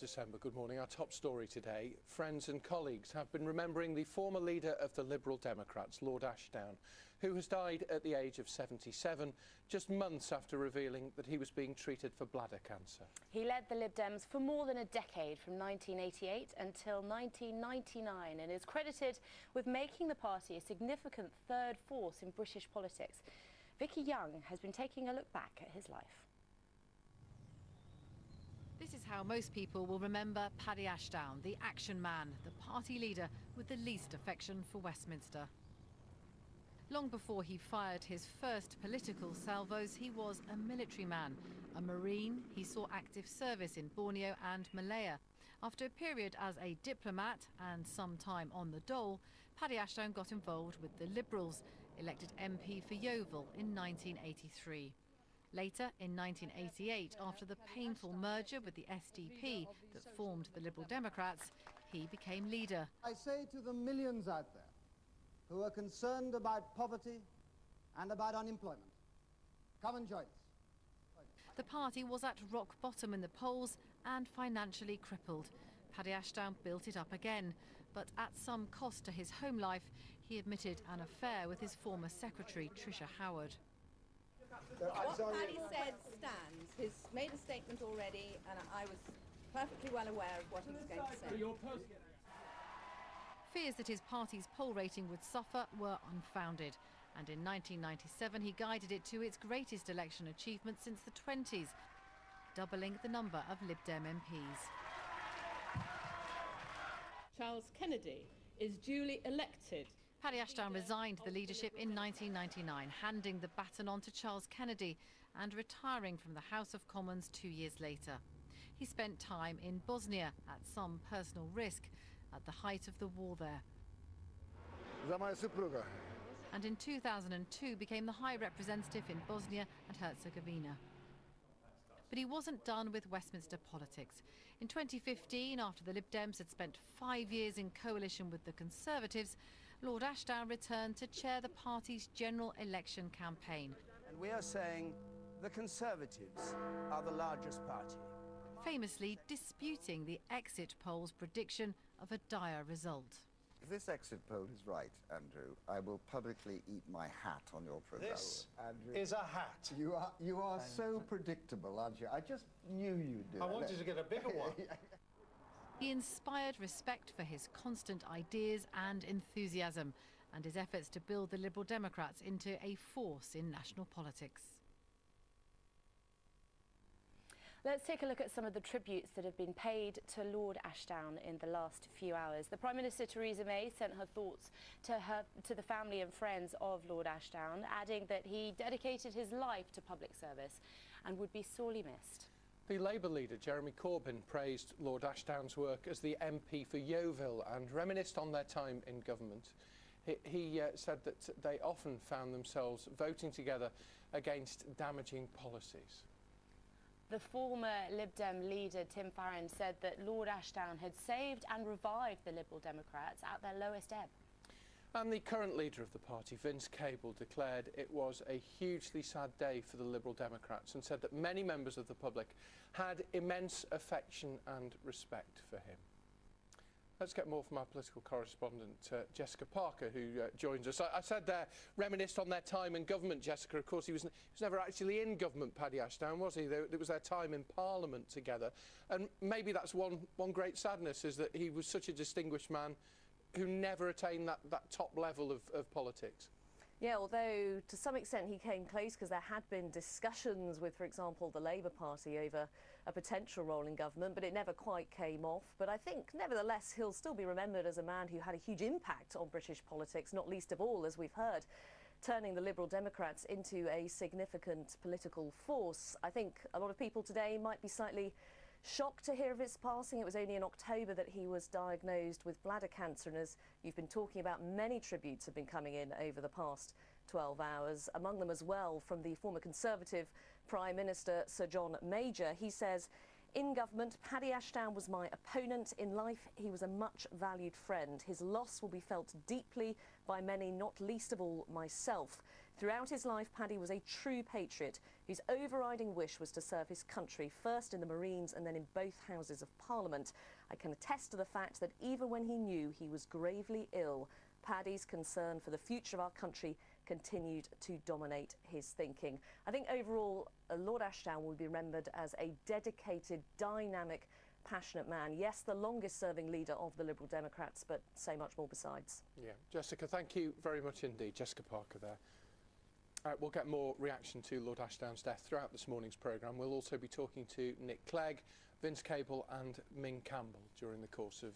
December. Good morning. Our top story today. Friends and colleagues have been remembering the former leader of the Liberal Democrats, Lord Ashford, who has died at the age of 77, just months after revealing that he was being treated for bladder cancer. He led the Lib Dems for more than a decade, from 1988 until 1999, and is credited with making the party a significant third force in British politics. Vicky Young has been taking a look back at his life. This is how most people will remember Paddy Ashdown, the action man, the party leader with the least affection for Westminster. Long before he fired his first political salvos, he was a military man. A Marine, he saw active service in Borneo and Malaya. After a period as a diplomat and some time on the dole, Paddy Ashdown got involved with the Liberals, elected MP for Yeovil in 1983. Later, in 1988, after the painful merger with the SDP that formed the Liberal Democrats, he became leader. I say to the millions out there who are concerned about poverty and about unemployment, come and join us. The party was at rock bottom in the polls and financially crippled. Paddy Ashdown built it up again, but at some cost to his home life, he admitted an affair with his former secretary, Tricia Howard. What Paddy said stands. He's made a statement already, and I was perfectly well aware of what he was going to say. Fears that his party's poll rating would suffer were unfounded, and in 1997 he guided it to its greatest election achievement since the 20s, doubling the number of Lib Dem MPs. Charles Kennedy is duly elected. Paddy Ashdown resigned the leadership in 1999, handing the baton on to Charles Kennedy and retiring from the House of Commons 2 years later. He spent time in Bosnia at some personal risk at the height of the war there. And in 2002 became the High Representative in Bosnia and Herzegovina. But he wasn't done with Westminster politics. In 2015, after the Lib Dems had spent 5 years in coalition with the Conservatives, Lord Ashdown returned to chair the party's general election campaign. And we are saying the Conservatives are the largest party. Famously disputing the exit poll's prediction of a dire result. If this exit poll is right, Andrew, I will publicly eat my hat on your programme. This Andrew, is a hat. You are so predictable, aren't you? I just knew you'd do it. I wanted to get a bigger one. He inspired respect for his constant ideas and enthusiasm, and his efforts to build the Liberal Democrats into a force in national politics. Let's take a look at some of the tributes that have been paid to Lord Ashdown in the last few hours. The Prime Minister Theresa May sent her thoughts to the family and friends of Lord Ashdown, adding that he dedicated his life to public service and would be sorely missed. The Labour leader, Jeremy Corbyn, praised Lord Ashdown's work as the MP for Yeovil and reminisced on their time in government. He said that they often found themselves voting together against damaging policies. The former Lib Dem leader, Tim Farron, said that Lord Ashdown had saved and revived the Liberal Democrats at their lowest ebb. And the current leader of the party, Vince Cable, declared it was a hugely sad day for the Liberal Democrats and said that many members of the public had immense affection and respect for him. Let's get more from our political correspondent, Jessica Parker, who joins us. I said there, reminisced on their time in government, Jessica. Of course, he was never actually in government, Paddy Ashdown, was he? It was their time in Parliament together. And maybe that's one great sadness, is that he was such a distinguished man who never attained that top level of politics. Yeah, although to some extent he came close, because there had been discussions with, for example, the Labour Party over a potential role in government, but it never quite came off. But I think, nevertheless, he'll still be remembered as a man who had a huge impact on British politics, not least of all, as we've heard, turning the Liberal Democrats into a significant political force. I think a lot of people today might be slightly shocked to hear of his passing. It was only in October that he was diagnosed with bladder cancer, and as you've been talking about, many tributes have been coming in over the past 12 hours, among them as well from the former Conservative Prime Minister Sir John Major. He says, "In government, Paddy Ashdown was my opponent. In life, he was a much valued friend. His loss will be felt deeply by many, not least of all myself. Throughout his life, Paddy was a true patriot whose overriding wish was to serve his country, first in the Marines and then in both Houses of Parliament. I can attest to the fact that even when he knew he was gravely ill, Paddy's concern for the future of our country continued to dominate his thinking. I think overall, Lord Ashdown will be remembered as a dedicated, dynamic, passionate man. Yes, the longest serving leader of the Liberal Democrats, but so much more besides. Yeah, Jessica, thank you very much indeed. Jessica Parker there. We'll get more reaction to Lord Ashdown's death throughout this morning's programme. We'll also be talking to Nick Clegg, Vince Cable and Ming Campbell during the course of